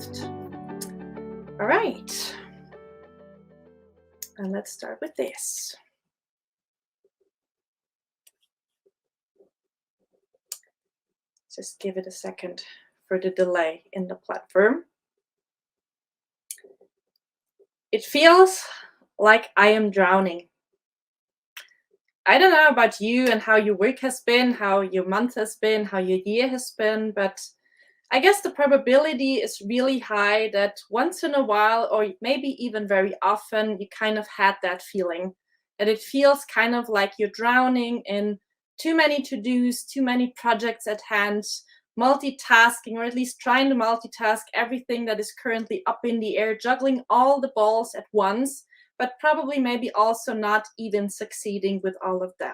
involved. All right. And let's start with this. Just give it a second for the delay in the platform. It feels like I am drowning. I don't know about you and how your week has been, how your month has been, how your year has been, but I guess the probability is really high that once in a while, or maybe even very often, you kind of had that feeling, that it feels kind of like you're drowning in too many to-dos, too many projects at hand, multitasking, or at least trying to multitask everything that is currently up in the air, juggling all the balls at once, but probably maybe also not even succeeding with all of them.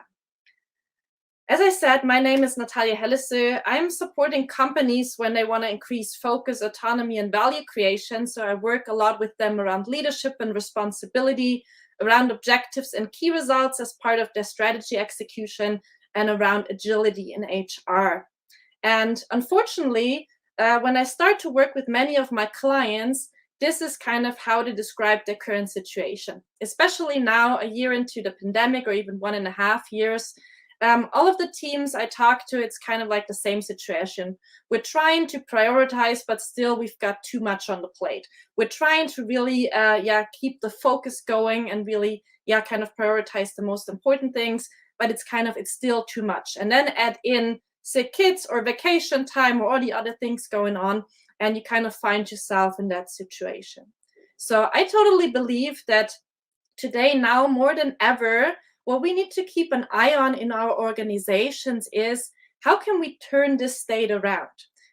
As I said, my name is Natalija Hellesoe. I'm supporting companies when they want to increase focus, autonomy, and value creation. So I work a lot with them around leadership and responsibility, around objectives and key results as part of their strategy execution, and around agility in HR. And unfortunately, when I start to work with many of my clients, this is kind of how they describe their current situation, especially now, a year into the pandemic, or even 1.5 years. All of the teams I talk to, it's kind of like the same situation. We're trying to prioritize, but still we've got too much on the plate. We're trying to really, keep the focus going and really, kind of prioritize the most important things, but it's still too much. And then add in sick kids or vacation time or all the other things going on, and you kind of find yourself in that situation. So I totally believe that today, now more than ever, what we need to keep an eye on in our organizations is how can we turn this state around?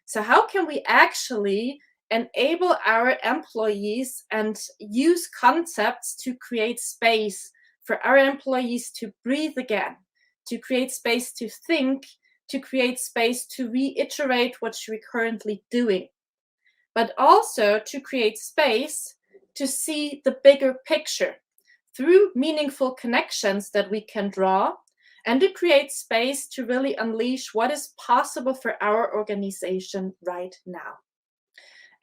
So how can we actually enable our employees and use concepts to create space for our employees to breathe again, to create space to think, to create space to reiterate what we're currently doing, but also to create space to see the bigger picture through meaningful connections that we can draw, and to create space to really unleash what is possible for our organization right now.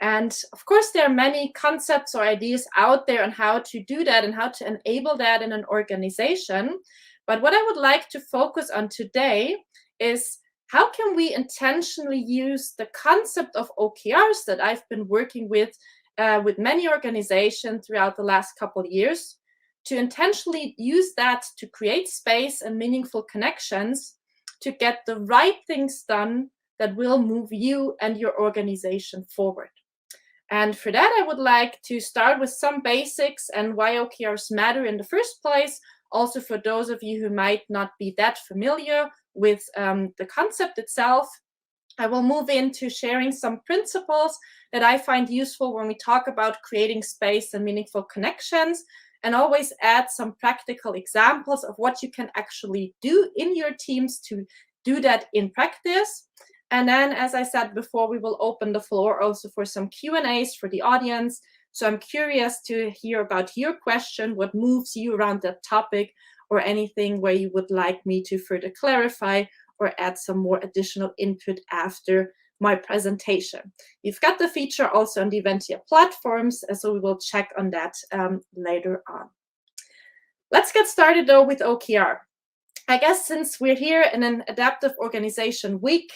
And of course, there are many concepts or ideas out there on how to do that and how to enable that in an organization. But what I would like to focus on today is how can we intentionally use the concept of OKRs that I've been working with many organizations throughout the last couple of years, to intentionally use that to create space and meaningful connections to get the right things done that will move you and your organization forward. And for that, I would like to start with some basics and why OKRs matter in the first place. Also, for those of you who might not be that familiar with the concept itself, I will move into sharing some principles that I find useful when we talk about creating space and meaningful connections, and always add some practical examples of what you can actually do in your teams to do that in practice. And then, as I said before, we will open the floor also for some Q&As for the audience. So I'm curious to hear about your question, what moves you around that topic, or anything where you would like me to further clarify or add some more additional input after my presentation. You've got the feature also on the Eventia platforms, so we will check on that later on. Let's get started though with OKR. I guess since we're here in an adaptive organization week,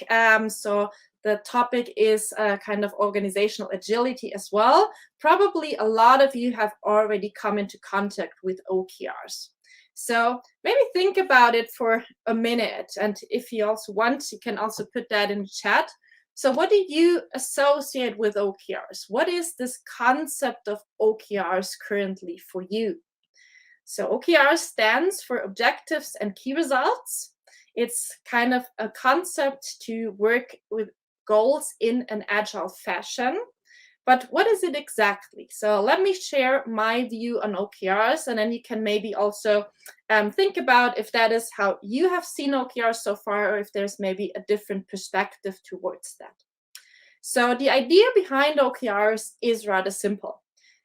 so the topic is kind of organizational agility as well, probably a lot of you have already come into contact with OKRs. So maybe think about it for a minute, and if you also want, you can also put that in the chat. So what do you associate with OKRs? What is this concept of OKRs currently for you? So OKR stands for Objectives and Key Results. It's kind of a concept to work with goals in an agile fashion. But what is it exactly? So let me share my view on OKRs, and then you can maybe also think about if that is how you have seen OKRs so far, or if there's maybe a different perspective towards that. So the idea behind OKRs is rather simple.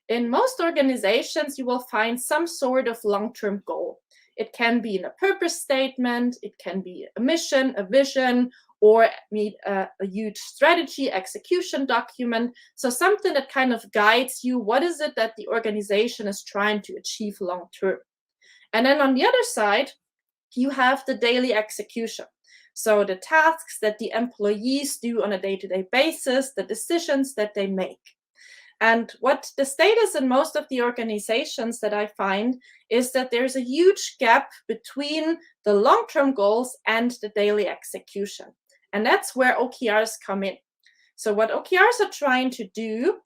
In most organizations, you will find some sort of long-term goal. It can be in a purpose statement, it can be a mission, a vision, or need a huge strategy execution document. So something that kind of guides you, what is it that the organization is trying to achieve long term. And then on the other side, you have the daily execution. So the tasks that the employees do on a day-to-day basis, the decisions that they make. And what the status in most of the organizations that I find is that there's a huge gap between the long-term goals and the daily execution. And that's where OKRs come in. So what OKRs are trying to do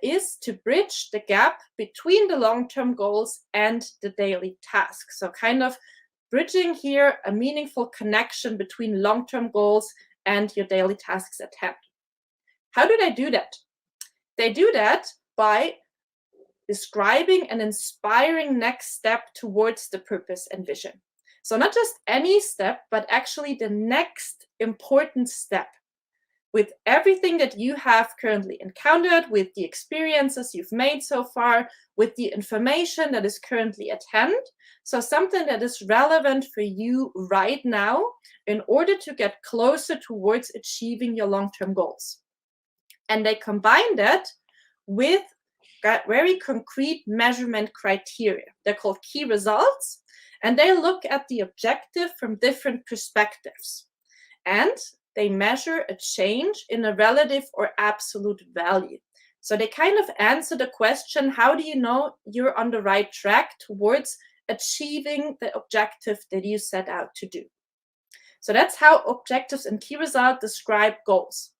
is to bridge the gap between the long-term goals and the daily tasks. So kind of bridging here a meaningful connection between long-term goals and your daily tasks at hand. How do they do that? They do that by describing an inspiring next step towards the purpose and vision. So not just any step, but actually the next important step with everything that you have currently encountered, with the experiences you've made so far, with the information that is currently at hand. So something that is relevant for you right now in order to get closer towards achieving your long-term goals. And they combine that with very concrete measurement criteria. They're called key results, and they look at the objective from different perspectives. And they measure a change in a relative or absolute value. So they kind of answer the question, how do you know you're on the right track towards achieving the objective that you set out to do? So that's how objectives and key results describe goals.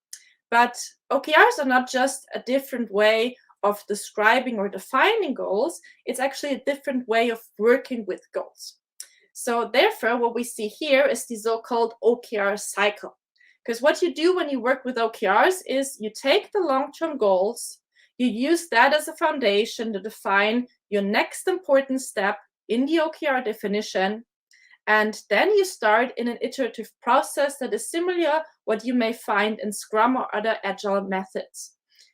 But OKRs are not just a different way of describing or defining goals. It's actually a different way of working with goals. So therefore, what we see here is the so-called OKR cycle. Because what you do when you work with OKRs is you take the long-term goals, you use that as a foundation to define your next important step in the OKR definition, and then you start in an iterative process that is similar what you may find in Scrum or other Agile methods,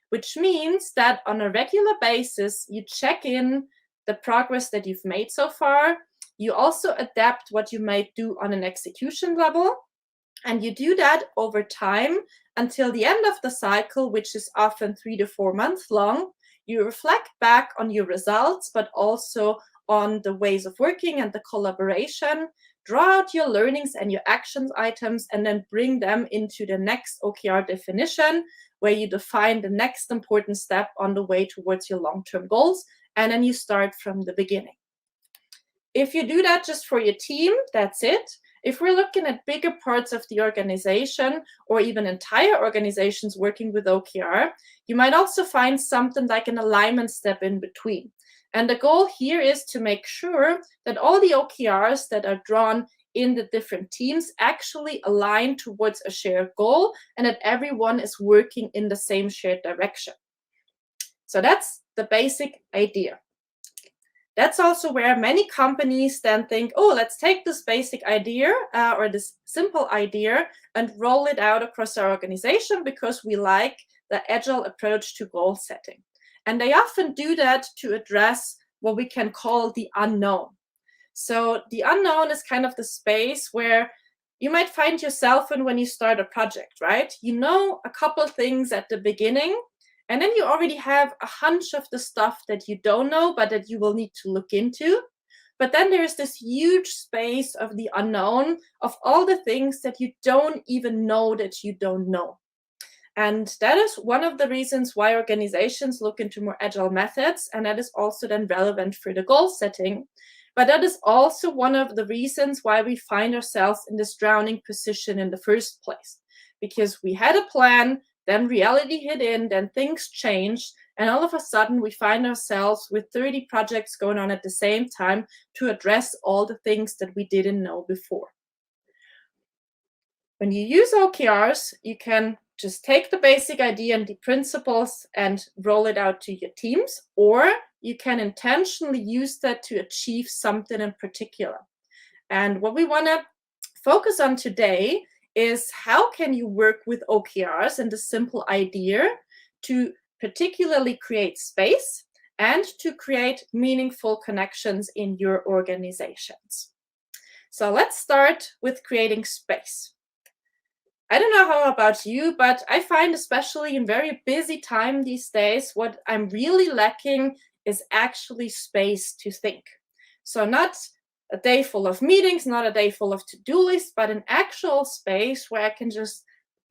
which means that on a regular basis, you check in the progress that you've made so far. You also adapt what you may do on an execution level, and you do that over time until the end of the cycle, which is often 3 to 4 months long. You reflect back on your results, but also on the ways of working and the collaboration, draw out your learnings and your actions items, and then bring them into the next OKR definition, where you define the next important step on the way towards your long-term goals, and then you start from the beginning. If you do that just for your team, that's it. If we're looking at bigger parts of the organization, or even entire organizations working with OKR, you might also find something like an alignment step in between. And the goal here is to make sure that all the OKRs that are drawn in the different teams actually align towards a shared goal, and that everyone is working in the same shared direction. So that's the basic idea. That's also where many companies then think, oh, let's take this basic idea or this simple idea and roll it out across our organization because we like the Agile approach to goal setting. And they often do that to address what we can call the unknown. So the unknown is kind of the space where you might find yourself in when you start a project, right? You know a couple things at the beginning, and then you already have a hunch of the stuff that you don't know, but that you will need to look into. But then there's this huge space of the unknown, of all the things that you don't even know that you don't know. And that is one of the reasons why organizations look into more agile methods, and that is also then relevant for the goal setting. But that is also one of the reasons why we find ourselves in this drowning position in the first place. Because we had a plan, then reality hit in, then things changed, and all of a sudden we find ourselves with 30 projects going on at the same time to address all the things that we didn't know before. When you use OKRs, you can just take the basic idea and the principles and roll it out to your teams, or you can intentionally use that to achieve something in particular. And what we want to focus on today is how can you work with OKRs and the simple idea to particularly create space and to create meaningful connections in your organizations. So let's start with creating space. I don't know how about you, but I find, especially in very busy time these days, what I'm really lacking is actually space to think. So not a day full of meetings, not a day full of to-do lists, but an actual space where I can just,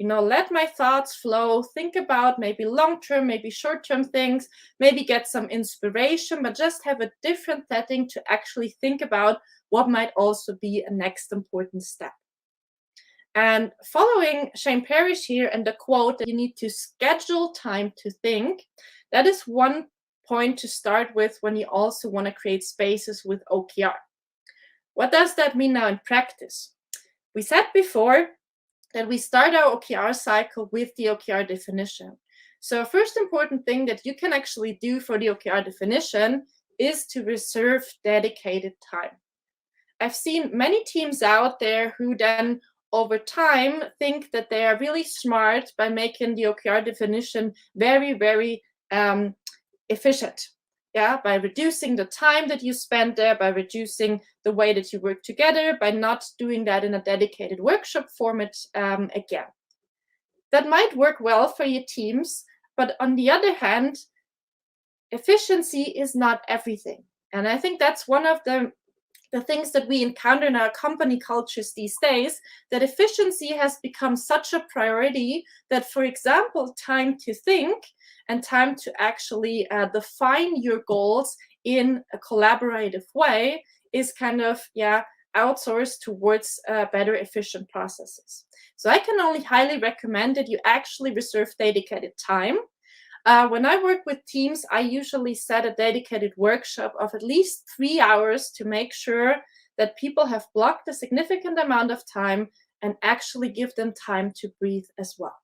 let my thoughts flow, think about maybe long-term, maybe short-term things, maybe get some inspiration, but just have a different setting to actually think about what might also be a next important step. And following Shane Parrish here and the quote that you need to schedule time to think, that is one point to start with when you also want to create spaces with OKR. What does that mean now in practice? We said before that we start our OKR cycle with the OKR definition. So first important thing that you can actually do for the OKR definition is to reserve dedicated time. I've seen many teams out there who then over time think that they are really smart by making the OKR definition very, very efficient. Yeah, by reducing the time that you spend there, by reducing the way that you work together, by not doing that in a dedicated workshop format again. That might work well for your teams, but on the other hand, efficiency is not everything. And I think that's one of the things that we encounter in our company cultures these days, that efficiency has become such a priority that, for example, time to think and time to actually define your goals in a collaborative way is kind of, outsourced towards better efficient processes. So I can only highly recommend that you actually reserve dedicated time. When I work with teams, I usually set a dedicated workshop of at least 3 hours to make sure that people have blocked a significant amount of time and actually give them time to breathe as well.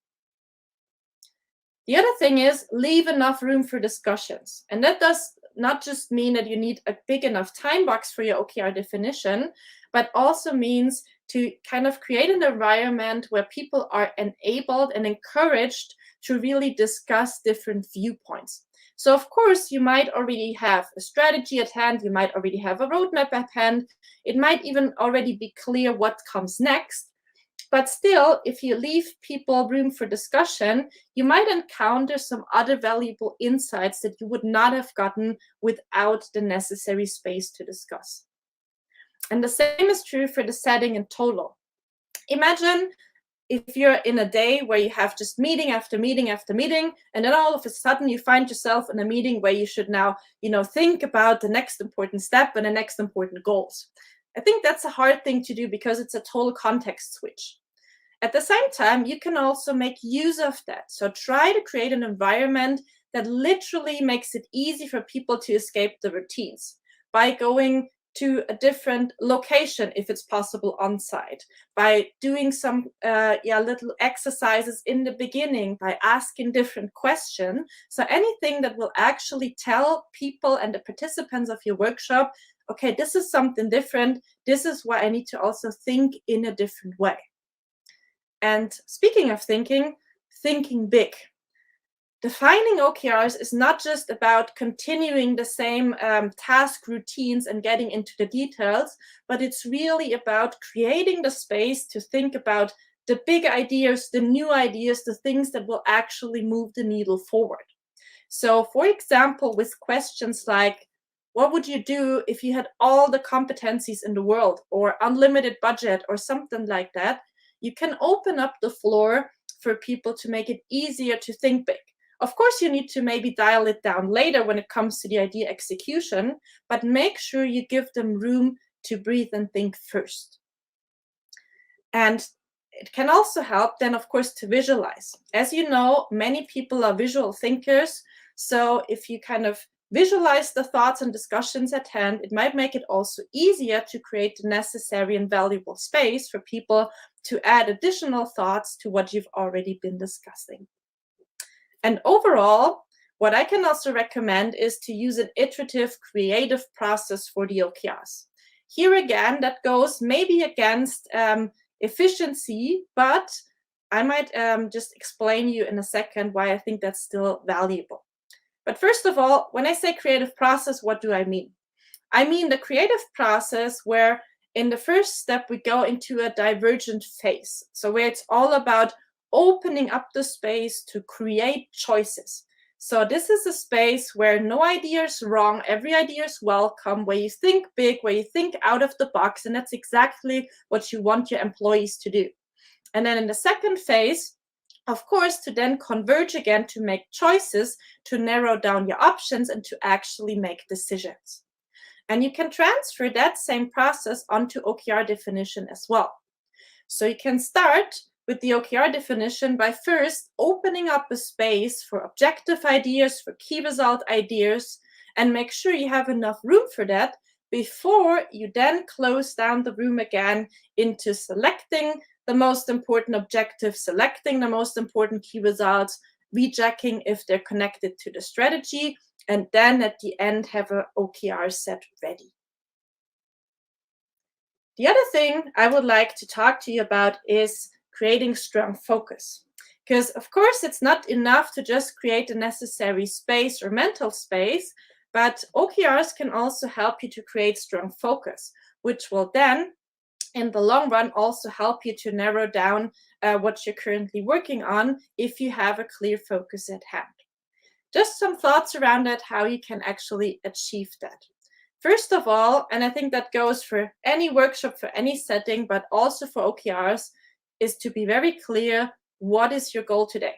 The other thing is leave enough room for discussions. And that does not just mean that you need a big enough time box for your OKR definition, but also means to kind of create an environment where people are enabled and encouraged to really discuss different viewpoints. So of course, you might already have a strategy at hand, you might already have a roadmap at hand, it might even already be clear what comes next. But still, if you leave people room for discussion, you might encounter some other valuable insights that you would not have gotten without the necessary space to discuss. And the same is true for the setting in total. Imagine if you're in a day where you have just meeting after meeting after meeting, and then all of a sudden you find yourself in a meeting where you should now, think about the next important step and the next important goals. I think that's a hard thing to do because it's a total context switch. At the same time, you can also make use of that. So try to create an environment that literally makes it easy for people to escape the routines by going to a different location, if it's possible, on site, by doing some little exercises in the beginning, by asking different questions. So anything that will actually tell people and the participants of your workshop, okay, this is something different. This is why I need to also think in a different way. And speaking of thinking big. Defining OKRs is not just about continuing the same task routines and getting into the details, but it's really about creating the space to think about the big ideas, the new ideas, the things that will actually move the needle forward. So, for example, with questions like, what would you do if you had all the competencies in the world, or unlimited budget, or something like that, you can open up the floor for people to make it easier to think big. Of course, you need to maybe dial it down later when it comes to the idea execution, but make sure you give them room to breathe and think first. And it can also help then, of course, to visualize. As you know, many people are visual thinkers. So if you kind of visualize the thoughts and discussions at hand, it might make it also easier to create the necessary and valuable space for people to add additional thoughts to what you've already been discussing. And overall, what I can also recommend is to use an iterative, creative process for the OKRs. Here again, that goes maybe against efficiency, but I might just explain you in a second why I think that's still valuable. But first of all, when I say creative process, what do I mean? I mean the creative process where in the first step, we go into a divergent phase. So where it's all about opening up the space to create choices. So this is a space where no idea is wrong, every idea is welcome, where you think big, where you think out of the box, and that's exactly what you want your employees to do. And then in the second phase, of course, to then converge again, to make choices, to narrow down your options, and to actually make decisions. And you can transfer that same process onto OKR definition as well. So you can start with the OKR definition by first opening up a space for objective ideas, for key result ideas, and make sure you have enough room for that before you then close down the room again into selecting the most important objectives, selecting the most important key results, rechecking if they're connected to the strategy, and then at the end have an OKR set ready. The other thing I would like to talk to you about is creating strong focus. Because of course it's not enough to just create the necessary space or mental space, but OKRs can also help you to create strong focus, which will then in the long run also help you to narrow down what you're currently working on if you have a clear focus at hand. Just some thoughts around it, how you can actually achieve that. First of all, and I think that goes for any workshop, for any setting, but also for OKRs, is to be very clear, what is your goal today?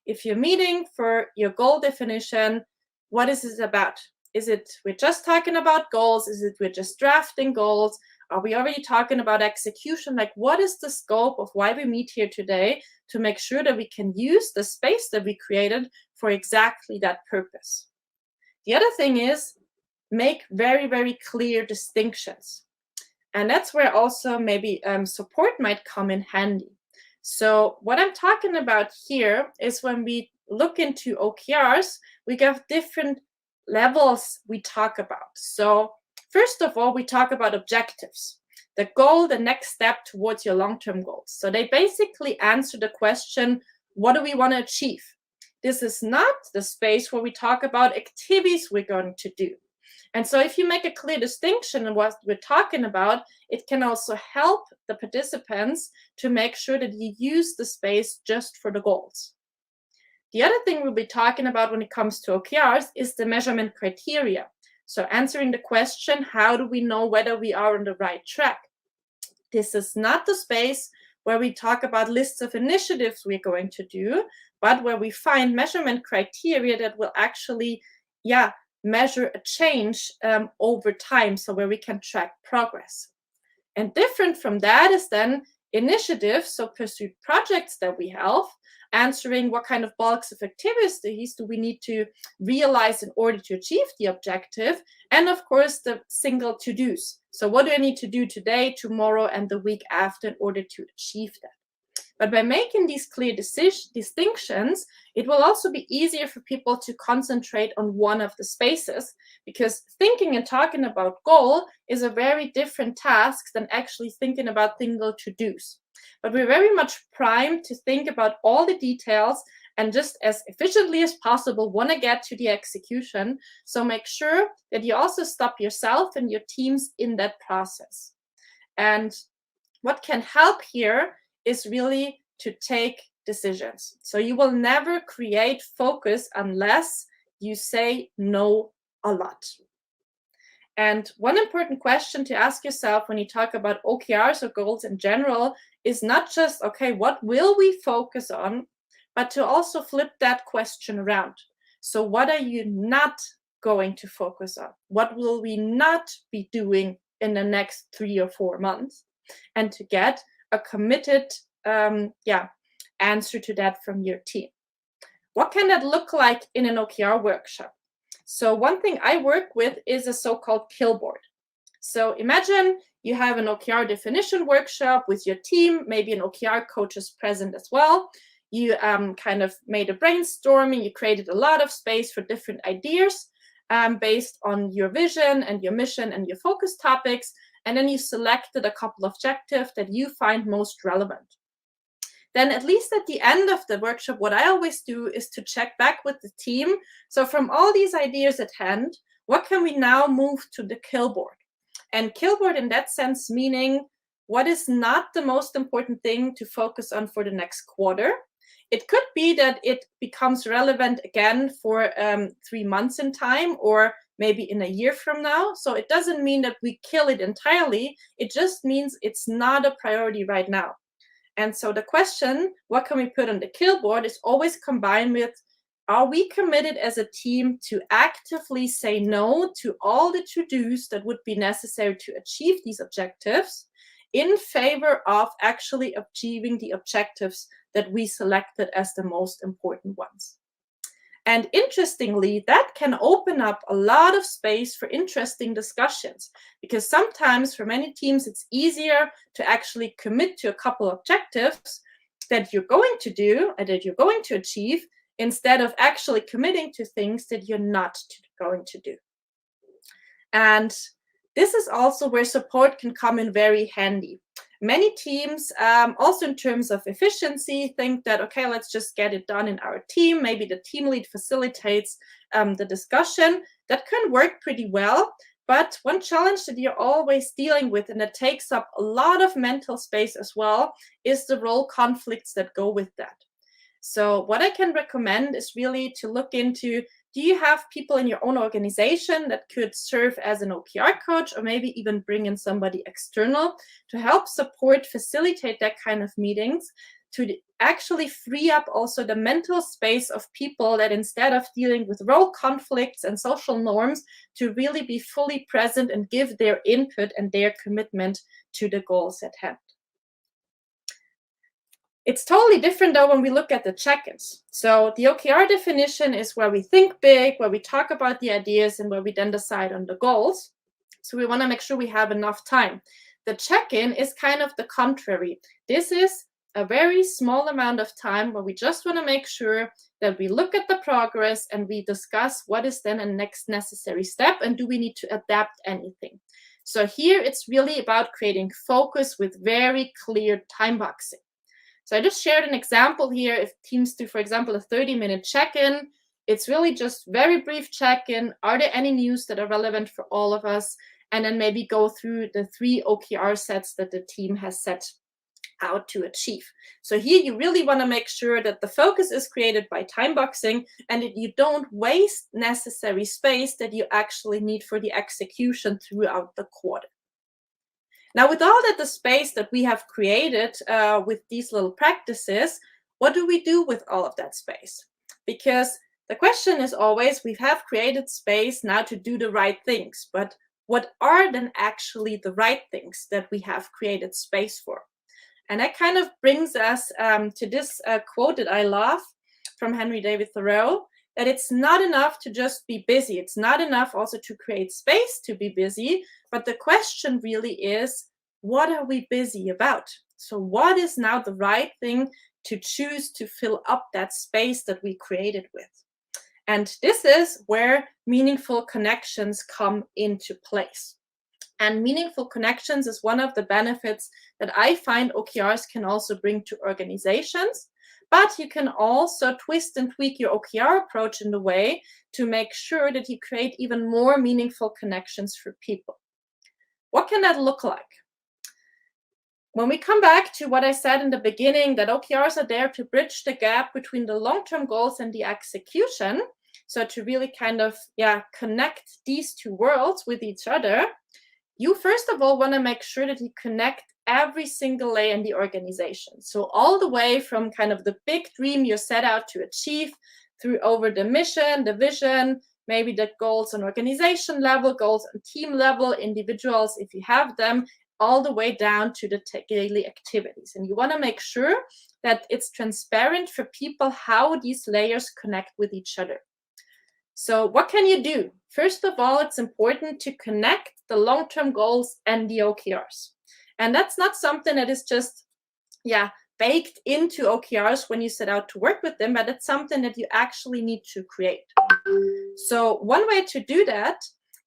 If you're meeting for your goal definition, what is it about? Is it we're just talking about goals? Is it we're just drafting goals? Are we already talking about execution? Like, what is the scope of why we meet here today to make sure that we can use the space that we created for exactly that purpose? The other thing is make very, very clear distinctions. And that's where also maybe support might come in handy. So what I'm talking about here is when we look into OKRs, we have different levels we talk about. So first of all, we talk about objectives, the goal, the next step towards your long-term goals. So they basically answer the question, what do we want to achieve? This is not the space where we talk about activities we're going to do. And so if you make a clear distinction in what we're talking about, it can also help the participants to make sure that you use the space just for the goals. The other thing we'll be talking about when it comes to OKRs is the measurement criteria. So answering the question, how do we know whether we are on the right track? This is not the space where we talk about lists of initiatives we're going to do, but where we find measurement criteria that will actually, measure a change over time, so where we can track progress. And different from that is then initiatives, so pursued projects that we have, answering what kind of bulks of activities do we need to realize in order to achieve the objective, and of course the single to-dos. So what do I need to do today, tomorrow, and the week after in order to achieve that? But by making these clear distinctions, it will also be easier for people to concentrate on one of the spaces, because thinking and talking about goal is a very different task than actually thinking about single to-dos. But we're very much primed to think about all the details and just as efficiently as possible want to get to the execution. So make sure that you also stop yourself and your teams in that process. And what can help here is really to take decisions. So you will never create focus unless you say no a lot. And one important question to ask yourself when you talk about OKRs or goals in general is not just, okay, what will we focus on, but to also flip that question around. So what are you not going to focus on? What will we not be doing in the next 3 or 4 months? And to get a committed answer to that from your team. What can that look like in an OKR workshop? So one thing I work with is a so-called kill board. So imagine you have an OKR definition workshop with your team, maybe an OKR coach is present as well. You kind of made a brainstorming, you created a lot of space for different ideas based on your vision and your mission and your focus topics. And then you selected a couple of objectives that you find most relevant. Then at least at the end of the workshop, what I always do is to check back with the team. So from all these ideas at hand, what can we now move to the kill board? And Collaborte in that sense, meaning what is not the most important thing to focus on for the next quarter. It could be that it becomes relevant again for 3 months in time, or maybe in a year from now. So it doesn't mean that we kill it entirely. It just means it's not a priority right now. And so the question, what can we put on the kill board, is always combined with, are we committed as a team to actively say no to all the to-dos that would be necessary to achieve these objectives in favor of actually achieving the objectives that we selected as the most important ones? And interestingly, that can open up a lot of space for interesting discussions, because sometimes for many teams, it's easier to actually commit to a couple of objectives that you're going to do and that you're going to achieve, instead of actually committing to things that you're not going to do. And this is also where support can come in very handy. Many teams, also in terms of efficiency, think that, okay, let's just get it done in our team. Maybe the team lead facilitates the discussion. That can work pretty well. But one challenge that you're always dealing with, and that takes up a lot of mental space as well, is the role conflicts that go with that. So what I can recommend is really to look into, do you have people in your own organization that could serve as an OKR coach, or maybe even bring in somebody external to help support, facilitate that kind of meetings, to actually free up also the mental space of people, that instead of dealing with role conflicts and social norms, to really be fully present and give their input and their commitment to the goals at hand. It's totally different, though, when we look at the check-ins. So the OKR definition is where we think big, where we talk about the ideas, and where we then decide on the goals. So we want to make sure we have enough time. The check-in is kind of the contrary. This is a very small amount of time where we just want to make sure that we look at the progress and we discuss what is then a next necessary step, and do we need to adapt anything. So here it's really about creating focus with very clear time boxing. So I just shared an example here. If teams do, for example, a 30-minute check-in, it's really just very brief check-in. Are there any news that are relevant for all of us? And then maybe go through the 3 OKR sets that the team has set out to achieve. So here you really want to make sure that the focus is created by time boxing, and that you don't waste necessary space that you actually need for the execution throughout the quarter. Now, with all that the space that we have created with these little practices, what do we do with all of that space? Because the question is always, we have created space now to do the right things, but what are then actually the right things that we have created space for? And that kind of brings us to this quote that I love from Henry David Thoreau, that it's not enough to just be busy. It's not enough also to create space to be busy, but the question really is, what are we busy about? So what is now the right thing to choose to fill up that space that we created with? And this is where meaningful connections come into place. And meaningful connections is one of the benefits that I find OKRs can also bring to organizations. But you can also twist and tweak your OKR approach in the way to make sure that you create even more meaningful connections for people. What can that look like? When we come back to what I said in the beginning, that OKRs are there to bridge the gap between the long-term goals and the execution, so to really kind of connect these two worlds with each other, you first of all want to make sure that you connect every single layer in the organization. So all the way from kind of the big dream you're set out to achieve, through over the mission, the vision, maybe the goals on organization level, goals on team level, individuals if you have them, all the way down to the daily activities. And you want to make sure that it's transparent for people how these layers connect with each other. So what can you do? First of all, it's important to connect the long-term goals and the OKRs. And that's not something that is just, baked into OKRs when you set out to work with them, but it's something that you actually need to create. So one way to do that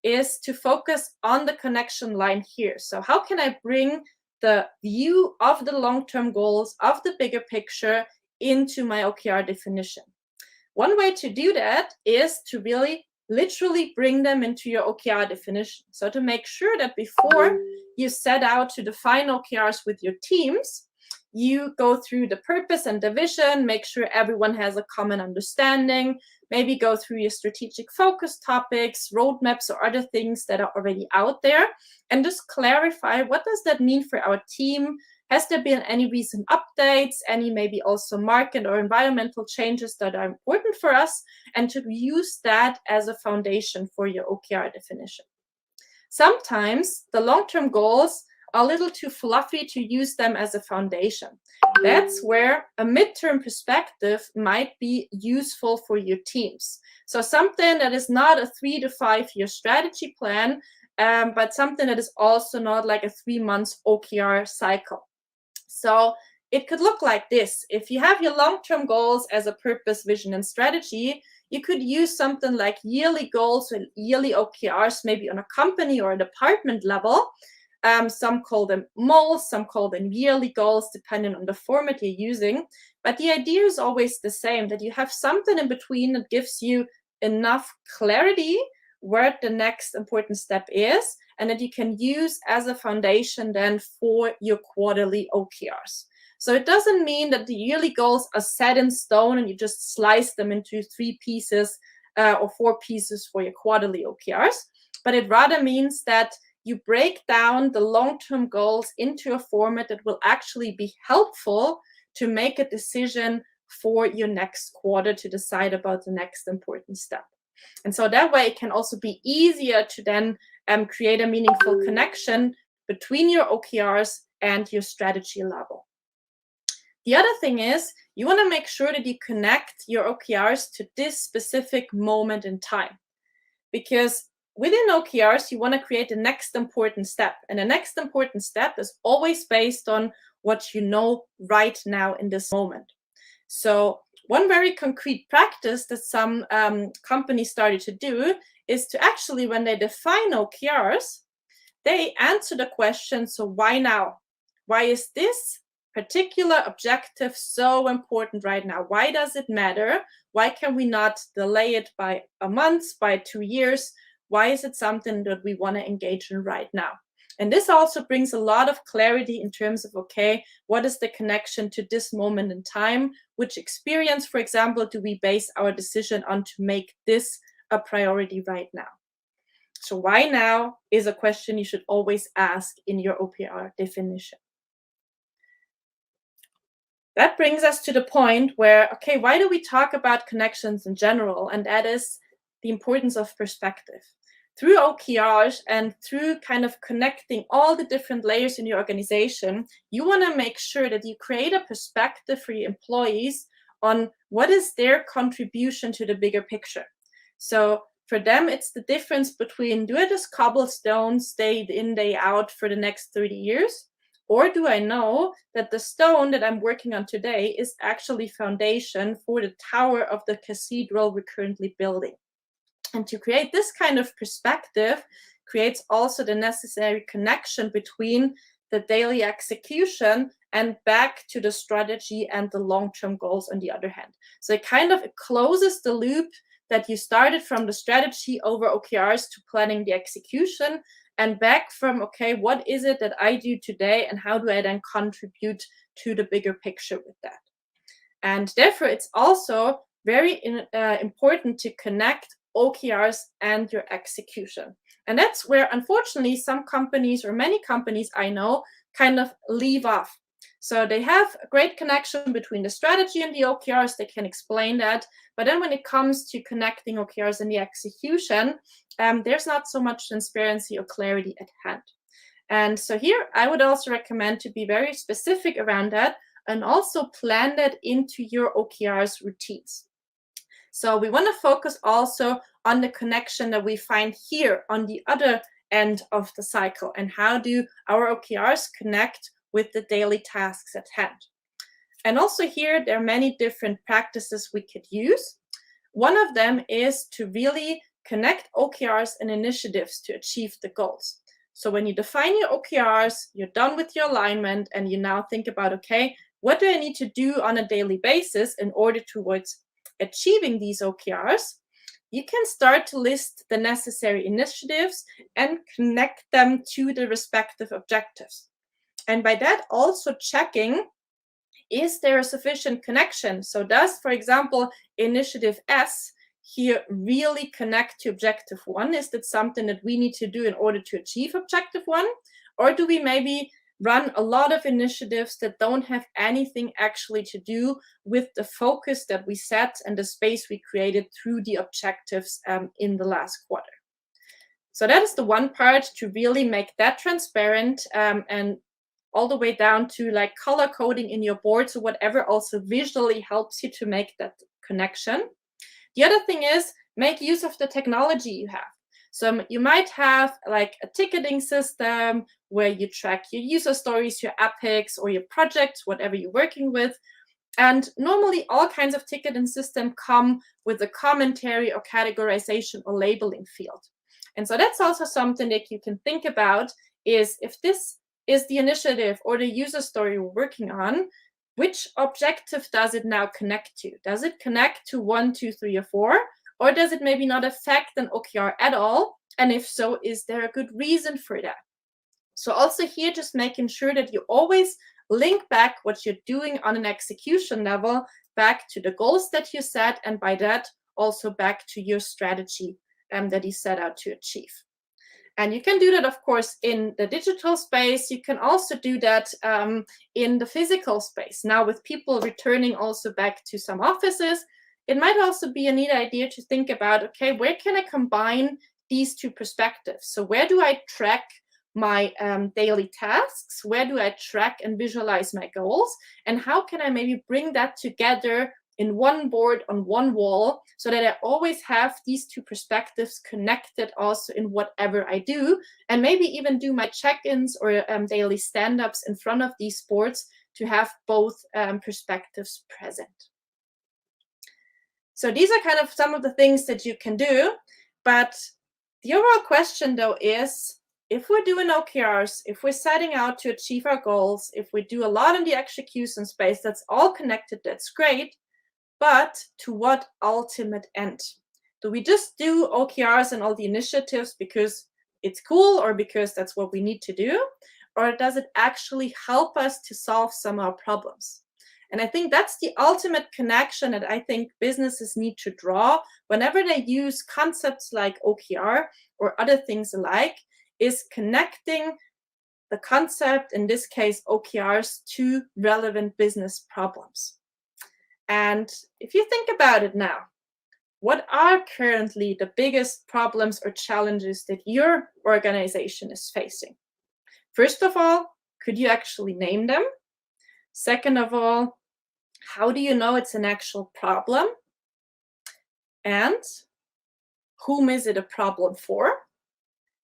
is to focus on the connection line here. So how can I bring the view of the long-term goals, of the bigger picture, into my OKR definition? One way to do that is to really literally bring them into your OKR definition. So to make sure that before you set out to define OKRs with your teams, you go through the purpose and the vision, make sure everyone has a common understanding, maybe go through your strategic focus topics, roadmaps, or other things that are already out there, and just clarify, what does that mean for our team? Has there been any recent updates, any maybe also market or environmental changes that are important for us, and to use that as a foundation for your OKR definition. Sometimes the long-term goals are a little too fluffy to use them as a foundation. That's where a midterm perspective might be useful for your teams. So something that is not a 3 to 5 year strategy plan, but something that is also not like a 3 months OKR cycle. So it could look like this. If you have your long-term goals as a purpose, vision, and strategy, you could use something like yearly goals and yearly OKRs, maybe on a company or a department level. Some call them moles, some call them yearly goals, depending on the format you're using. But the idea is always the same, that you have something in between that gives you enough clarity where the next important step is, and that you can use as a foundation then for your quarterly OKRs. So it doesn't mean that the yearly goals are set in stone and you just slice them into 3 pieces or 4 pieces for your quarterly OKRs, but it rather means that you break down the long-term goals into a format that will actually be helpful to make a decision for your next quarter to decide about the next important step. And so that way it can also be easier to then create a meaningful connection between your OKRs and your strategy level. The other thing is, you want to make sure that you connect your OKRs to this specific moment in time. Because within OKRs, you want to create the next important step. And the next important step is always based on what you know right now in this moment. So one very concrete practice that some companies started to do is to actually, when they define OKRs, they answer the question, so why now? Why is this particular objective so important right now? Why does it matter? Why can we not delay it by a month, by 2 years? Why is it something that we want to engage in right now? And this also brings a lot of clarity in terms of, okay, what is the connection to this moment in time? Which experience, for example, do we base our decision on to make this a priority right now? So why now is a question you should always ask in your OKR definition. That brings us to the point where, okay, why do we talk about connections in general? And that is the importance of perspective. Through OKRs and through kind of connecting all the different layers in your organization, you want to make sure that you create a perspective for your employees on what is their contribution to the bigger picture. So for them, it's the difference between, do I just cobble stones day in, day out for the next 30 years? Or do I know that the stone that I'm working on today is actually foundation for the tower of the cathedral we're currently building? And to create this kind of perspective creates also the necessary connection between the daily execution and back to the strategy and the long-term goals on the other hand. So it closes the loop that you started from the strategy over OKRs to planning the execution, and back from, okay, what is it that I do today and how do I then contribute to the bigger picture with that? And therefore, it's also very important to connect OKRs and your execution. And that's where, unfortunately, some companies or many companies I know kind of leave off. So they have a great connection between the strategy and the OKRs. They can explain that. But then when it comes to connecting OKRs and the execution, there's not so much transparency or clarity at hand. And so here, I would also recommend to be very specific around that and also plan that into your OKRs routines. So we want to focus also on the connection that we find here on the other end of the cycle, and how do our OKRs connect with the daily tasks at hand. And also here, there are many different practices we could use. One of them is to really connect OKRs and initiatives to achieve the goals. So when you define your OKRs, you're done with your alignment, and you now think about, okay, what do I need to do on a daily basis in order towards achieving these OKRs? you can start to list the necessary initiatives and connect them to the respective objectives. And by that, also checking, is there a sufficient connection? So does, for example, initiative S here really connect to objective 1? Is that something that we need to do in order to achieve objective 1? Or do we maybe run a lot of initiatives that don't have anything actually to do with the focus that we set and the space we created through the objectives in the last quarter? So that is the one part, to really make that transparent, and all the way down to like color coding in your board, so whatever also visually helps you to make that connection. The other thing is, make use of the technology you have. So you might have like a ticketing system where you track your user stories, your epics, or your projects, whatever you're working with. And normally all kinds of ticketing systems come with a commentary or categorization or labeling field. And so that's also something that you can think about, is if this is the initiative or the user story we're working on, which objective does it now connect to? Does it connect to 1, 2, 3, or 4? Or does it maybe not affect an OKR at all? And if so, is there a good reason for that? So also here, just making sure that you always link back what you're doing on an execution level back to the goals that you set, and by that also back to your strategy that you set out to achieve. And you can do that, of course, in the digital space. You can also do that in the physical space. Now, with people returning also back to some offices, it might also be a neat idea to think about, okay, where can I combine these two perspectives? So where do I track my daily tasks? Where do I track and visualize my goals? And how can I maybe bring that together in one board on one wall, so that I always have these two perspectives connected also in whatever I do, and maybe even do my check-ins or daily stand-ups in front of these boards to have both perspectives present. So these are kind of some of the things that you can do, but the overall question though is, if we're doing OKRs, if we're setting out to achieve our goals, if we do a lot in the execution space, that's all connected, that's great. But to what ultimate end? Do we just do OKRs and all the initiatives because it's cool or because that's what we need to do? Or does it actually help us to solve some of our problems? And I think that's the ultimate connection that I think businesses need to draw whenever they use concepts like OKR or other things alike, is connecting the concept, in this case OKRs, to relevant business problems. And if you think about it now, what are currently the biggest problems or challenges that your organization is facing? First of all, could you actually name them? Second of all, how do you know it's an actual problem? And whom is it a problem for?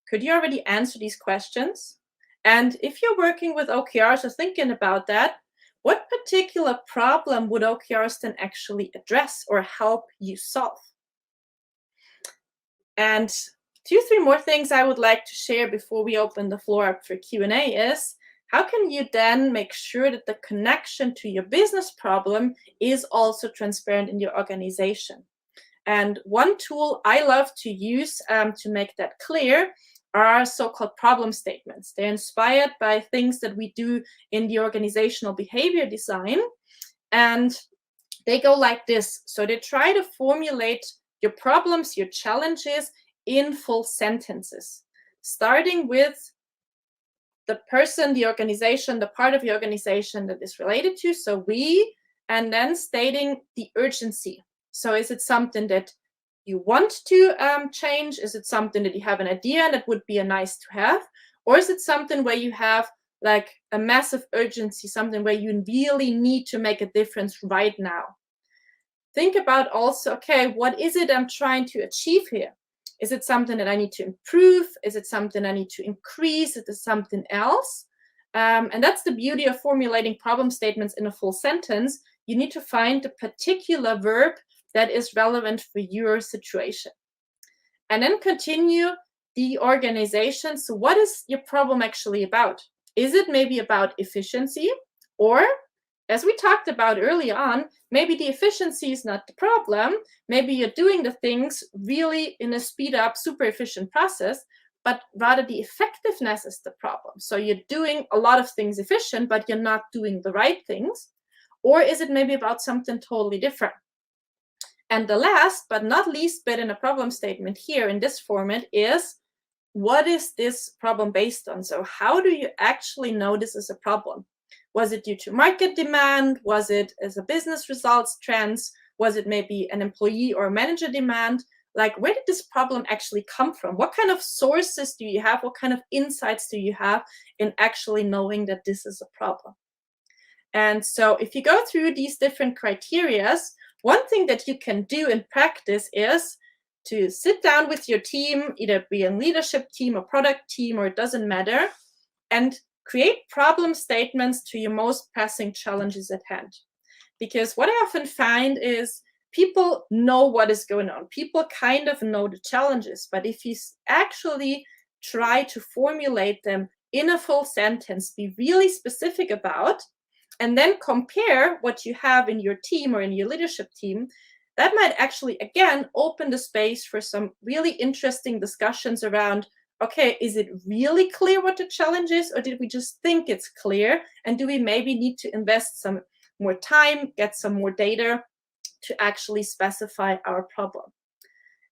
Could you already answer these questions? And if you're working with OKRs or thinking about that, what particular problem would OKRs then actually address or help you solve? And 2-3 more things I would like to share before we open the floor up for Q&A is, how can you then make sure that the connection to your business problem is also transparent in your organization? And one tool I love to use to make that clear are so-called problem statements. They're inspired by things that we do in the organizational behavior design, and they go like this. So they try to formulate your problems, your challenges in full sentences, starting with the person, the organization, the part of the organization that is related to, so we, and then stating the urgency. So is it something that you want to change? Is it something that you have an idea and that would be a nice to have? Or is it something where you have like a massive urgency, something where you really need to make a difference right now? Think about also, okay, what is it I'm trying to achieve here? Is it something that I need to improve? Is it something I need to increase? Is it something else? And that's the beauty of formulating problem statements in a full sentence. You need to find the particular verb that is relevant for your situation. And then continue the organization. So what is your problem actually about? Is it maybe about efficiency? Or as we talked about early on, maybe the efficiency is not the problem. Maybe you're doing the things really in a speed up, super efficient process, but rather the effectiveness is the problem. So you're doing a lot of things efficient, but you're not doing the right things. Or is it maybe about something totally different? And the last but not least bit in a problem statement here in this format is, what is this problem based on? So how do you actually know this is a problem? Was it due to market demand? Was it as a business results trends? Was it maybe an employee or manager demand? Like, where did this problem actually come from? What kind of sources do you have? What kind of insights do you have in actually knowing that this is a problem? And so if you go through these different criterias, one thing that you can do in practice is to sit down with your team, either be a leadership team or product team, or it doesn't matter, and create problem statements to your most pressing challenges at hand. Because what I often find is people know what is going on. People kind of know the challenges, but if you actually try to formulate them in a full sentence, be really specific about, and then compare what you have in your team or in your leadership team, that might actually, again, open the space for some really interesting discussions around, okay, is it really clear what the challenge is, or did we just think it's clear? And do we maybe need to invest some more time, get some more data to actually specify our problem?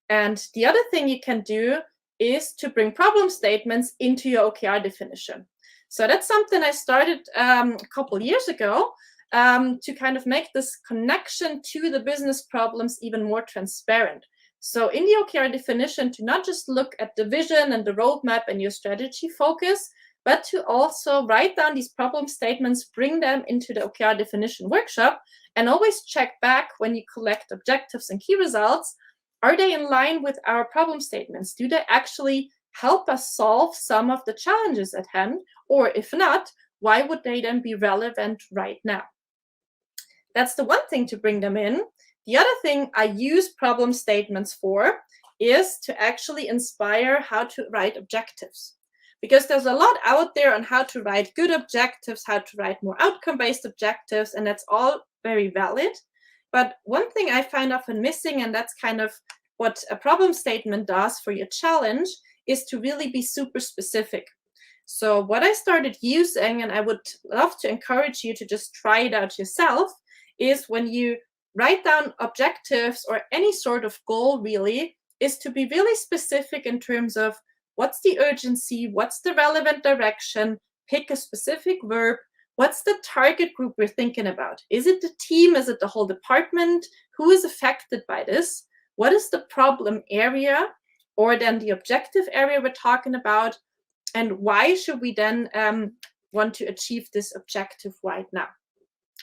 And the other thing you can do is to bring problem statements into your OKR definition. So that's something I started a couple years ago to kind of make this connection to the business problems even more transparent. So in the OKR definition, to not just look at the vision and the roadmap and your strategy focus, but to also write down these problem statements, bring them into the OKR definition workshop, and always check back when you collect objectives and key results. Are they in line with our problem statements? Do they actually help us solve some of the challenges at hand? Or if not, why would they then be relevant right now? That's the one thing to bring them in. The other thing I use problem statements for is to actually inspire how to write objectives. Because there's a lot out there on how to write good objectives, how to write more outcome-based objectives, and that's all very valid. But one thing I find often missing, and that's kind of what a problem statement does for your challenge, is to really be super specific. So what I started using, and I would love to encourage you to just try it out yourself, is when you write down objectives or any sort of goal really, is to be really specific in terms of what's the urgency, what's the relevant direction, pick a specific verb, what's the target group we're thinking about? Is it the team? Is it the whole department? Who is affected by this? What is the problem area, or then the objective area we're talking about? And why should we then want to achieve this objective right now?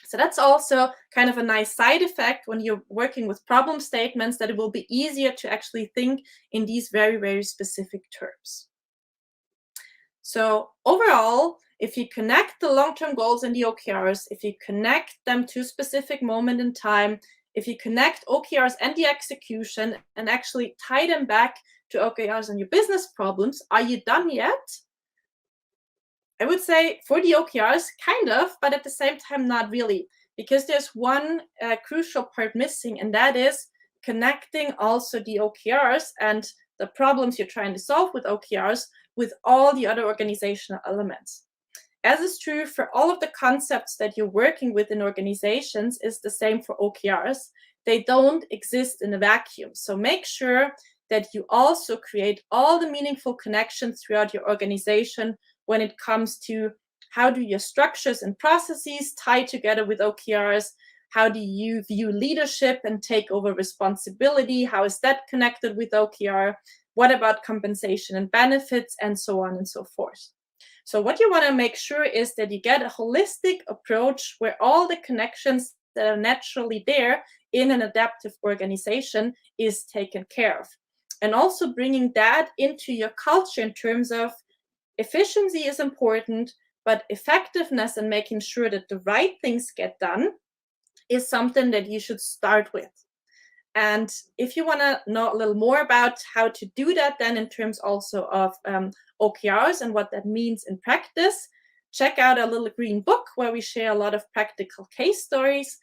So that's also kind of a nice side effect when you're working with problem statements, that it will be easier to actually think in these very, very specific terms. So overall, if you connect the long-term goals and the OKRs, if you connect them to a specific moment in time, if you connect OKRs and the execution and actually tie them back to OKRs and your business problems, are you done yet? I would say for the OKRs, kind of, but at the same time, not really, because there's one crucial part missing, and that is connecting also the OKRs and the problems you're trying to solve with OKRs with all the other organizational elements. As is true for all of the concepts that you're working with in organizations, is the same for OKRs. They don't exist in a vacuum. So make sure that you also create all the meaningful connections throughout your organization when it comes to how do your structures and processes tie together with OKRs? How do you view leadership and take over responsibility? How is that connected with OKR? What about compensation and benefits, and so on and so forth? So what you want to make sure is that you get a holistic approach where all the connections that are naturally there in an adaptive organization is taken care of. And also bringing that into your culture in terms of efficiency is important, but effectiveness and making sure that the right things get done is something that you should start with. And if you want to know a little more about how to do that, then in terms also of OKRs and what that means in practice, check out our little green book where we share a lot of practical case stories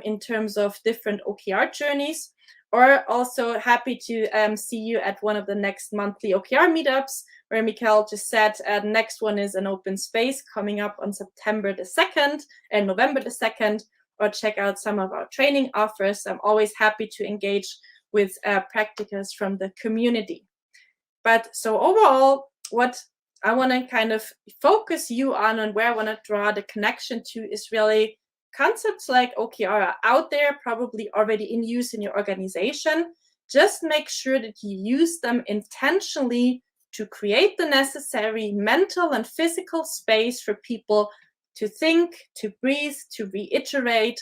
in terms of different OKR journeys. Or also happy to see you at one of the next monthly OKR meetups, where Mikael just said the next one is an open space coming up on September the 2nd and November the 2nd, or check out some of our training offers. I'm always happy to engage with practitioners from the community. But so overall, what I want to kind of focus you on and where I want to draw the connection to is really concepts like OKR are out there, probably already in use in your organization. Just make sure that you use them intentionally to create the necessary mental and physical space for people to think, to breathe, to reiterate,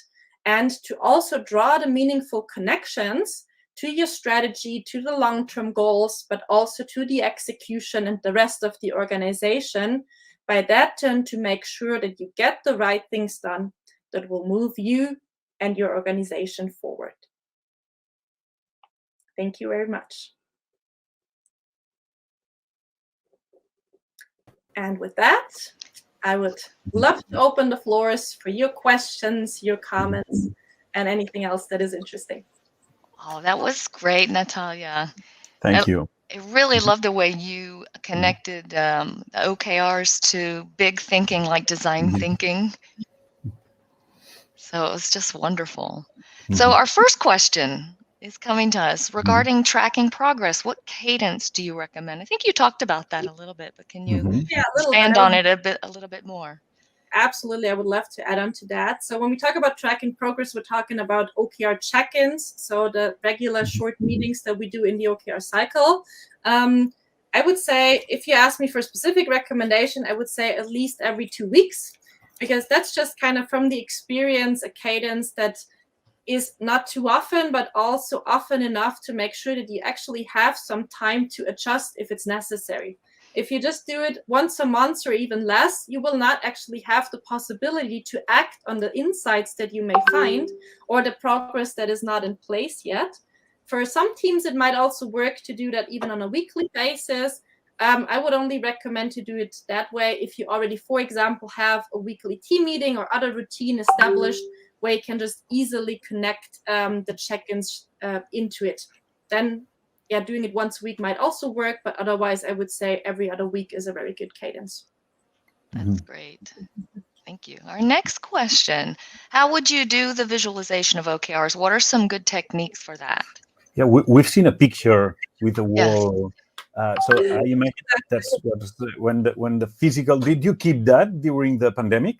and to also draw the meaningful connections to your strategy, to the long-term goals, but also to the execution and the rest of the organization. By that turn, to make sure that you get the right things done that will move you and your organization forward. Thank you very much. And with that, I would love to open the floors for your questions, your comments, and anything else that is interesting. Oh, that was great, Natalija. Thank you. I really love the way you connected the OKRs to big thinking, like design thinking. So it was just wonderful. So our first question is coming to us regarding tracking progress. What cadence do you recommend? I think you talked about that a little bit, but can you expand on it a little bit more? Absolutely, I would love to add on to that. So when we talk about tracking progress, we're talking about OKR check-ins, so the regular short meetings that we do in the OKR cycle. I would say, if you ask me for a specific recommendation, I would say at least every 2 weeks, because that's just kind of from the experience, a cadence that is not too often, but also often enough to make sure that you actually have some time to adjust if it's necessary. If you just do it once a month or even less, you will not actually have the possibility to act on the insights that you may find or the progress that is not in place yet. For some teams, it might also work to do that even on a weekly basis. I would only recommend to do it that way if you already, for example, have a weekly team meeting or other routine established where you can just easily connect the check-ins into it. Then, yeah, doing it once a week might also work, but otherwise I would say every other week is a very good cadence. That's great. Thank you. Our next question, how would you do the visualization of OKRs? What are some good techniques for that? Yeah, we've seen a picture with the wall. So I imagine that's when the physical. Did you keep that during the pandemic?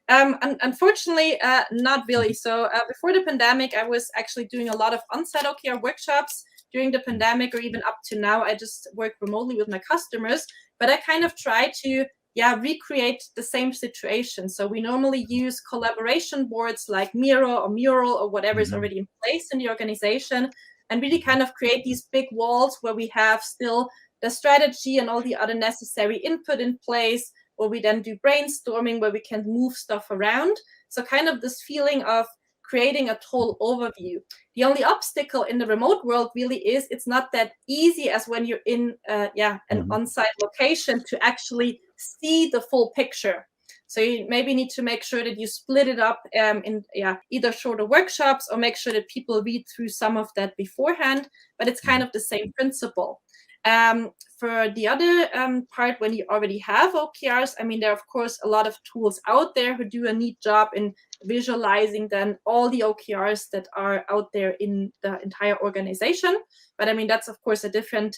Unfortunately, not really. So before the pandemic, I was actually doing a lot of on-site OKR workshops. During the pandemic, or even up to now, I just work remotely with my customers. But I kind of try to recreate the same situation. So we normally use collaboration boards like Miro or Mural or whatever is already in place in the organization, and really kind of create these big walls where we have still the strategy and all the other necessary input in place, where we then do brainstorming, where we can move stuff around. So kind of this feeling of creating a total overview. The only obstacle in the remote world really is it's not that easy as when you're in an on-site location to actually see the full picture. So you maybe need to make sure that you split it up in either shorter workshops or make sure that people read through some of that beforehand, but it's kind of the same principle. For the other part, when you already have OKRs, I mean, there are, of course, a lot of tools out there who do a neat job in visualizing then all the OKRs that are out there in the entire organization. But I mean, that's, of course, a different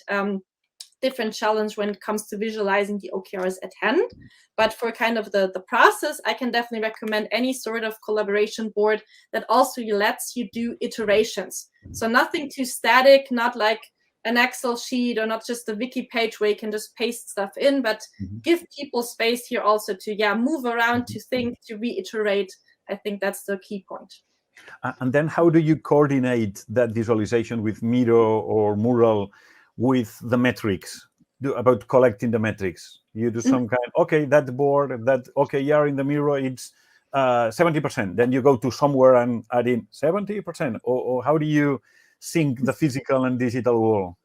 challenge when it comes to visualizing the OKRs at hand. But for kind of the process, I can definitely recommend any sort of collaboration board that also lets you do iterations. So nothing too static, not like an Excel sheet or not just a wiki page where you can just paste stuff in, but give people space here also to move around, to think, to reiterate. I think that's the key point. And then how do you coordinate that visualization with Miro or Mural with the metrics, about collecting the metrics? You do some kind, that board, that OKR in the Miro, it's 70%. Then you go to somewhere and add in 70%. Or how do you sync the physical and digital world?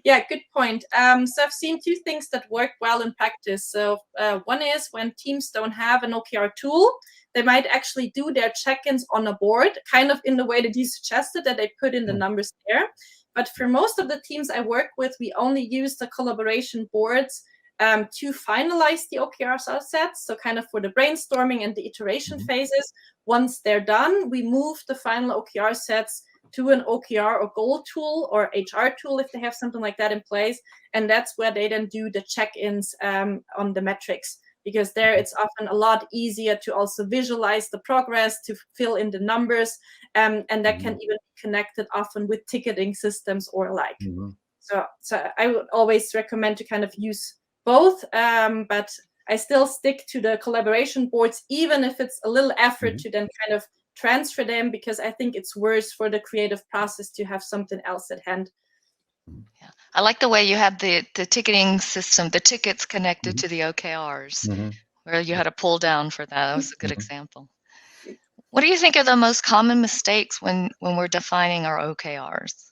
Yeah, good point. So I've seen two things that work well in practice. So one is when teams don't have an OKR tool, they might actually do their check-ins on a board, kind of in the way that you suggested, that they put in the numbers there. But for most of the teams I work with, we only use the collaboration boards to finalize the OKR sets. So kind of for the brainstorming and the iteration phases. Once they're done, we move the final OKR sets to an OKR or goal tool or HR tool if they have something like that in place. And that's where they then do the check-ins on the metrics, because there it's often a lot easier to also visualize the progress, to fill in the numbers, and that can even be connected often with ticketing systems or like. So I would always recommend to kind of use both, but I still stick to the collaboration boards, even if it's a little effort to then kind of transfer them, because I think it's worse for the creative process to have something else at hand. Yeah, I like the way you had the ticketing system, the tickets connected to the OKRs, where you had a pull down for that. That was a good example. What do you think are the most common mistakes when we're defining our OKRs?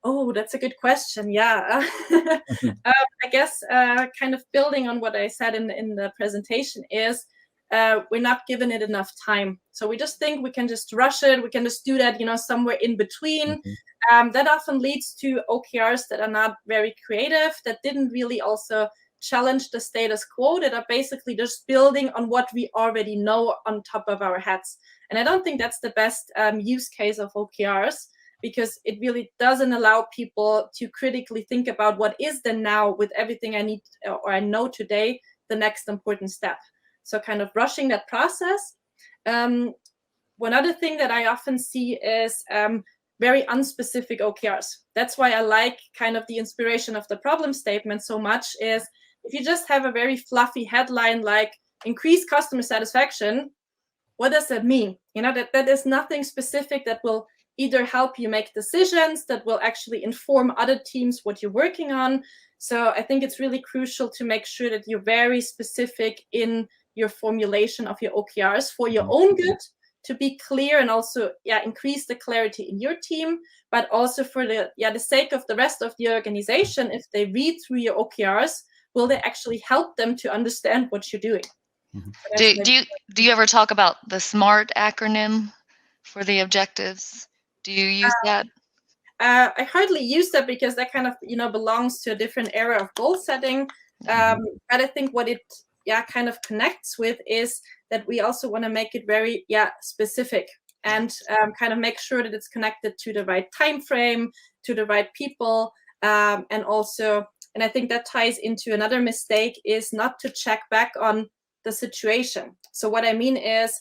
Oh, that's a good question. Yeah. I guess kind of building on what I said in the presentation is we're not giving it enough time. So we just think we can just rush it. We can just do that, somewhere in between. That often leads to OKRs that are not very creative, that didn't really also challenge the status quo, that are basically just building on what we already know on top of our heads. And I don't think that's the best use case of OKRs, because it really doesn't allow people to critically think about what is the now with everything I need or I know today, the next important step. So kind of rushing that process. One other thing that I often see is very unspecific OKRs. That's why I like kind of the inspiration of the problem statement so much, is if you just have a very fluffy headline like increase customer satisfaction, what does that mean? That is nothing specific that will either help you make decisions, that will actually inform other teams what you're working on. So I think it's really crucial to make sure that you're very specific in your formulation of your OKRs for your own good, to be clear and also increase the clarity in your team, but also for the sake of the rest of the organization. If they read through your OKRs, will they actually help them to understand what you're doing? Do you ever talk about the SMART acronym for the objectives? Do you use that? I hardly use that, because that kind of belongs to a different era of goal setting. But I think what it kind of connects with is that we also want to make it very specific, and kind of make sure that it's connected to the right time frame, to the right people, and I think that ties into another mistake, is not to check back on the situation. So what I mean is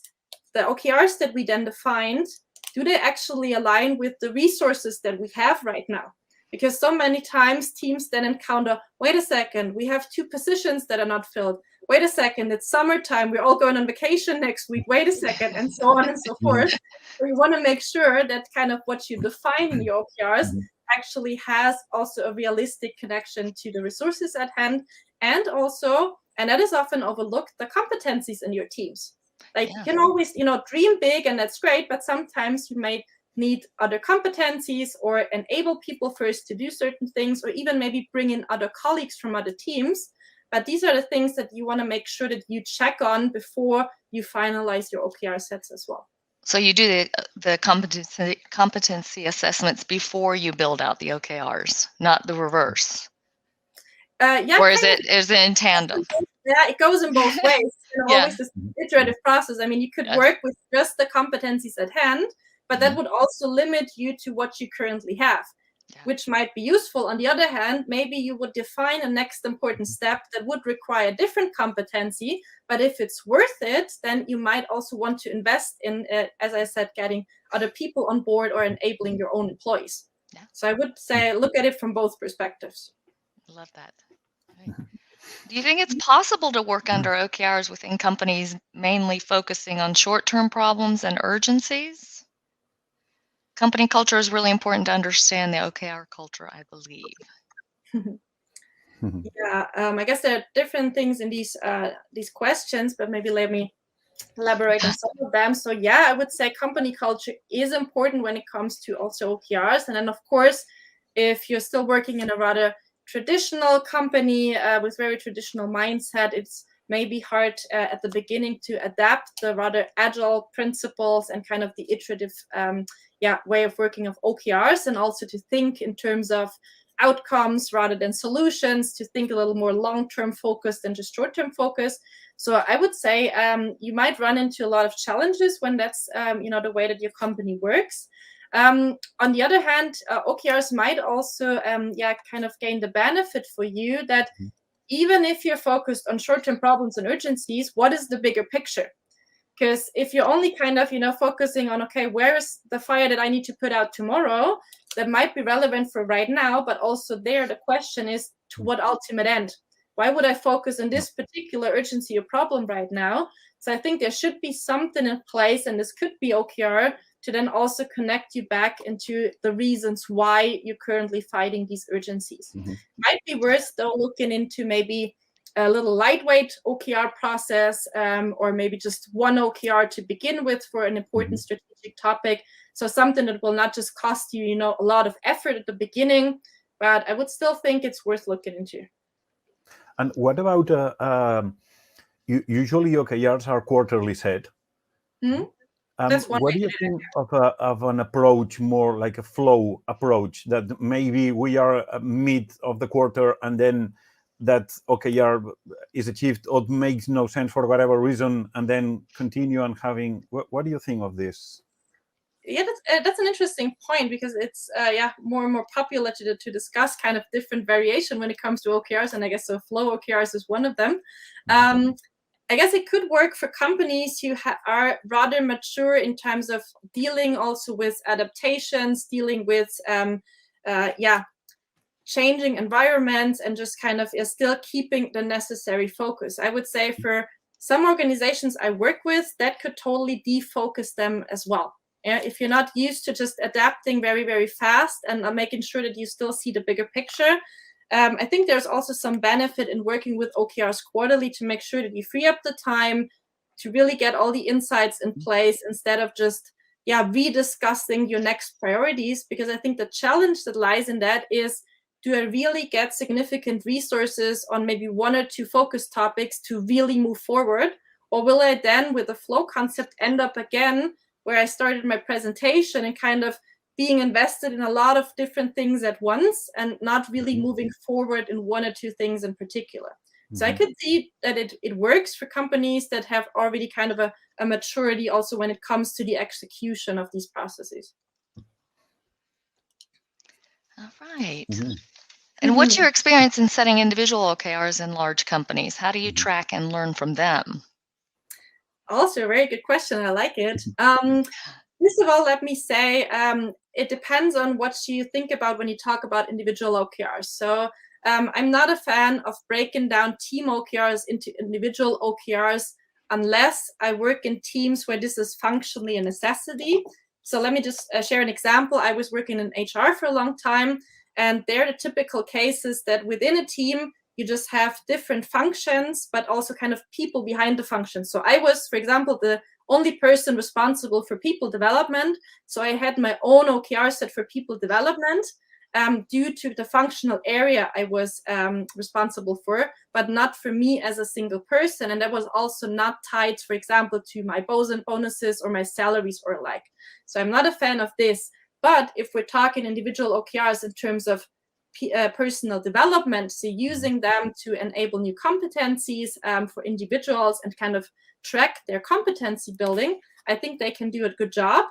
the OKRs that we then defined, do they actually align with the resources that we have right now? Because so many times teams then encounter, wait a second, we have 2 positions that are not filled. Wait a second, it's summertime, we're all going on vacation next week. Wait a second, and so on and so forth. So you want to make sure that kind of what you define in your OKRs actually has also a realistic connection to the resources at hand, and also, and that is often overlooked, the competencies in your teams. Like you can always, dream big, and that's great, but sometimes you may need other competencies or enable people first to do certain things, or even maybe bring in other colleagues from other teams. But these are the things that you want to make sure that you check on before you finalize your OKR sets as well. So you do the competency assessments before you build out the OKRs, not the reverse. Or is it in tandem? Yeah, it goes in both ways. Always this iterative process. I mean, you could work with just the competencies at hand, but that would also limit you to what you currently have, which might be useful. On the other hand, maybe you would define a next important step that would require a different competency, but if it's worth it, then you might also want to invest in, as I said, getting other people on board or enabling your own employees. So I would say look at it from both perspectives. Love that. Right. Do you think it's possible to work under OKRs within companies mainly focusing on short-term problems and urgencies? Company culture is really important to understand the OKR culture, I believe. I guess there are different things in these questions, but maybe let me elaborate on some of them. So I would say company culture is important when it comes to also OKRs. And then, of course, If you're still working in a rather traditional company with very traditional mindset, it's maybe hard at the beginning to adapt the rather agile principles and kind of the iterative way of working of OKRs, and also to think in terms of outcomes rather than solutions, to think a little more long-term focused than just short-term focused. So I would say you might run into a lot of challenges when that's the way that your company works. On the other hand, OKRs might also kind of gain the benefit for you that even if you're focused on short-term problems and urgencies, what is the bigger picture? Because if you're only kind of focusing on, okay, where is the fire that I need to put out tomorrow, that might be relevant for right now, but also there the question is, to what ultimate end? Why would I focus on this particular urgency or problem right now? So I think there should be something in place, and this could be OKR, to then also connect you back into the reasons why you're currently fighting these urgencies. Might be worth though looking into maybe a little lightweight OKR process, or maybe just one OKR to begin with for an important strategic topic. So something that will not just cost you, a lot of effort at the beginning, but I would still think it's worth looking into. And what about usually OKRs are quarterly set? What do you think of an approach more like a flow approach, that maybe we are mid of the quarter and then that OKR is achieved or makes no sense for whatever reason, and then continue on having, what do you think of this? Yeah, that's an interesting point, because it's more and more popular to discuss kind of different variation when it comes to OKRs, and I guess so flow OKRs is one of them. I guess it could work for companies who are rather mature in terms of dealing also with adaptations, dealing with changing environments, and just kind of still keeping the necessary focus. I would say for some organizations I work with, that could totally defocus them as well. If you're not used to just adapting very, very fast and making sure that you still see the bigger picture, I think there's also some benefit in working with OKRs quarterly to make sure that you free up the time to really get all the insights in place, instead of just rediscussing your next priorities. Because I think the challenge that lies in that is, do I really get significant resources on maybe one or two focus topics to really move forward? Or will I then, with the flow concept, end up again where I started my presentation and kind of being invested in a lot of different things at once and not really moving forward in one or two things in particular? So I could see that it works for companies that have already kind of a maturity also when it comes to the execution of these processes. All right. And what's your experience in setting individual OKRs in large companies? How do you track and learn from them? Also a very good question. I like it. First of all, let me say it depends on what you think about when you talk about individual OKRs. So I'm not a fan of breaking down team OKRs into individual OKRs unless I work in teams where this is functionally a necessity. So let me just share an example. I was working in HR for a long time, and there the typical case is that within a team, you just have different functions, but also kind of people behind the functions. So I was, for example, the only person responsible for people development. So I had my own OKR set for people development due to the functional area I was responsible for, but not for me as a single person. And that was also not tied, for example, to my bonuses or my salaries or like. So I'm not a fan of this. But if we're talking individual OKRs in terms of personal development, so using them to enable new competencies for individuals and kind of track their competency building, I think they can do a good job.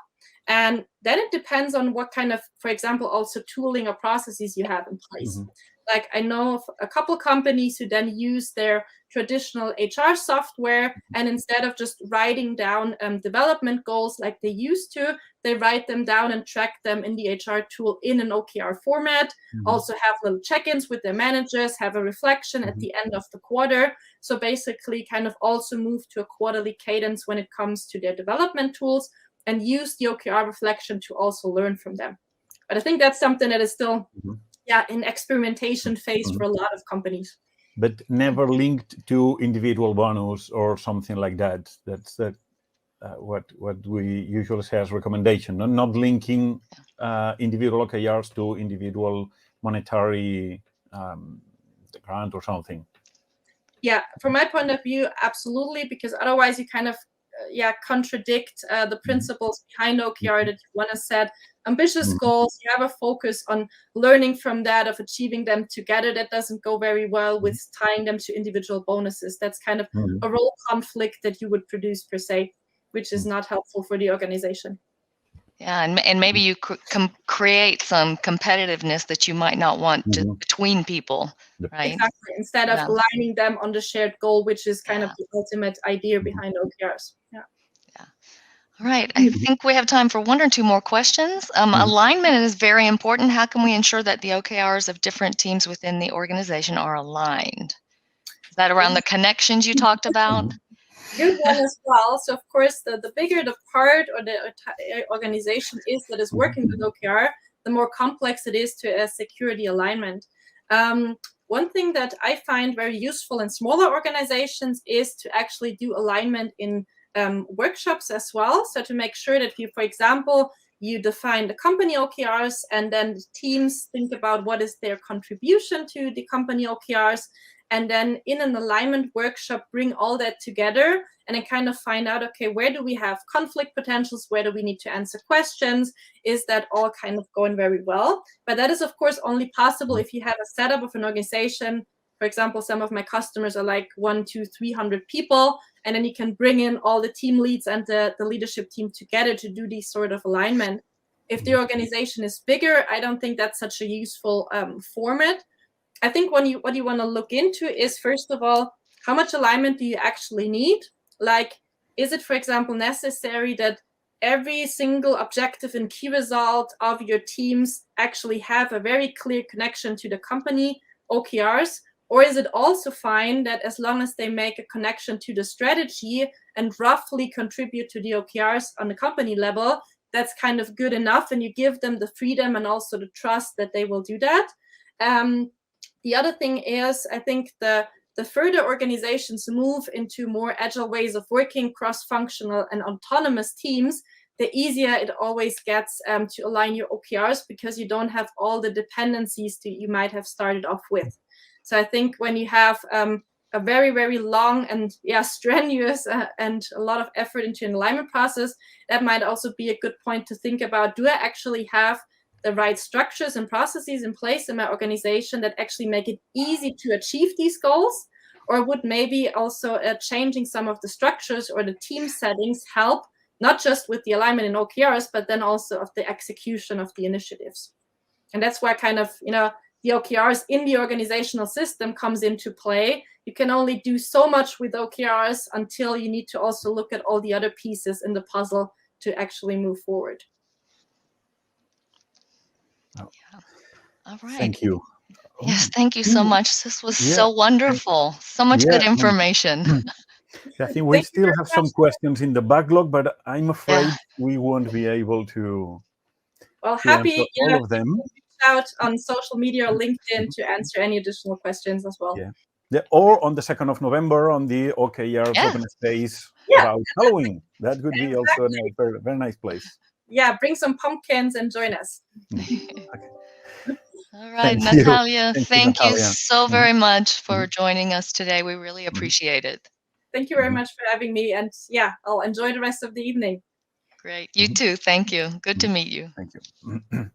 And then it depends on what kind of, for example, also tooling or processes you have in place. Like I know of a couple companies who then use their traditional HR software, and instead of just writing down development goals like they used to, they write them down and track them in the HR tool in an OKR format. Also have little check-ins with their managers, have a reflection at the end of the quarter. So basically kind of also move to a quarterly cadence when it comes to their development tools, and use the OKR reflection to also learn from them. But I think that's something that is still in experimentation phase for a lot of companies. But never linked to individual bonus or something like that. That's that. what we usually say as recommendation, not linking individual OKRs to individual monetary grant or something. Yeah, from my point of view, absolutely, because otherwise you kind of contradict the principles behind OKR that you want to set ambitious goals. You have a focus on learning from that, of achieving them together. That doesn't go very well with tying them to individual bonuses. That's kind of a role conflict that you would produce per se, which is not helpful for the organization. Yeah, and maybe you create some competitiveness that you might not want between people, right? Exactly. Instead of aligning them on the shared goal, which is kind of the ultimate idea behind OKRs. Yeah. All right. I think we have time for one or two more questions. Alignment is very important. How can we ensure that the OKRs of different teams within the organization are aligned? Is that around the connections you talked about? Good one as well. So, of course, the bigger the part or the organization is that is working with OKR, the more complex it is to secure the alignment. One thing that I find very useful in smaller organizations is to actually do alignment in workshops as well. So to make sure that you, for example, you define the company OKRs, and then the teams think about what is their contribution to the company OKRs. And then in an alignment workshop, bring all that together and then kind of find out, okay, where do we have conflict potentials? Where do we need to answer questions? Is that all kind of going very well? But that is, of course, only possible if you have a setup of an organization. For example, some of my customers are like 100 to 300 people, and then you can bring in all the team leads and the leadership team together to do these sort of alignment. If the organization is bigger, I don't think that's such a useful format. I think what you want to look into is, first of all, how much alignment do you actually need? Like, is it, for example, necessary that every single objective and key result of your teams actually have a very clear connection to the company OKRs? Or is it also fine that as long as they make a connection to the strategy and roughly contribute to the OKRs on the company level, that's kind of good enough, and you give them the freedom and also the trust that they will do that? The other thing is, I think the further organizations move into more agile ways of working, cross-functional and autonomous teams, the easier it always gets to align your OKRs, because you don't have all the dependencies that you might have started off with. So I think when you have a very, very long and strenuous and a lot of effort into an alignment process, that might also be a good point to think about, do I actually have the right structures and processes in place in my organization that actually make it easy to achieve these goals? Or would maybe also changing some of the structures or the team settings help, not just with the alignment in OKRs, but then also of the execution of the initiatives? And that's where kind of, the OKRs in the organizational system comes into play. You can only do so much with OKRs until you need to also look at all the other pieces in the puzzle to actually move forward. Yeah. All right. Thank you. Yes, thank you so much. This was so wonderful. So much good information. I think we still have some questions in the backlog, but I'm afraid we won't be able to. Well, happy all of them. Reach out on social media or LinkedIn to answer any additional questions as well. Or on the 2nd of November on the OKRs Open Space about Halloween. That would be also a very, very nice place. Yeah, bring some pumpkins and join us. Okay. All right, Natalija, thank you so very much for joining us today. We really appreciate it. Thank you very much for having me. And I'll enjoy the rest of the evening. Great. You too. Thank you. Good to meet you. Thank you.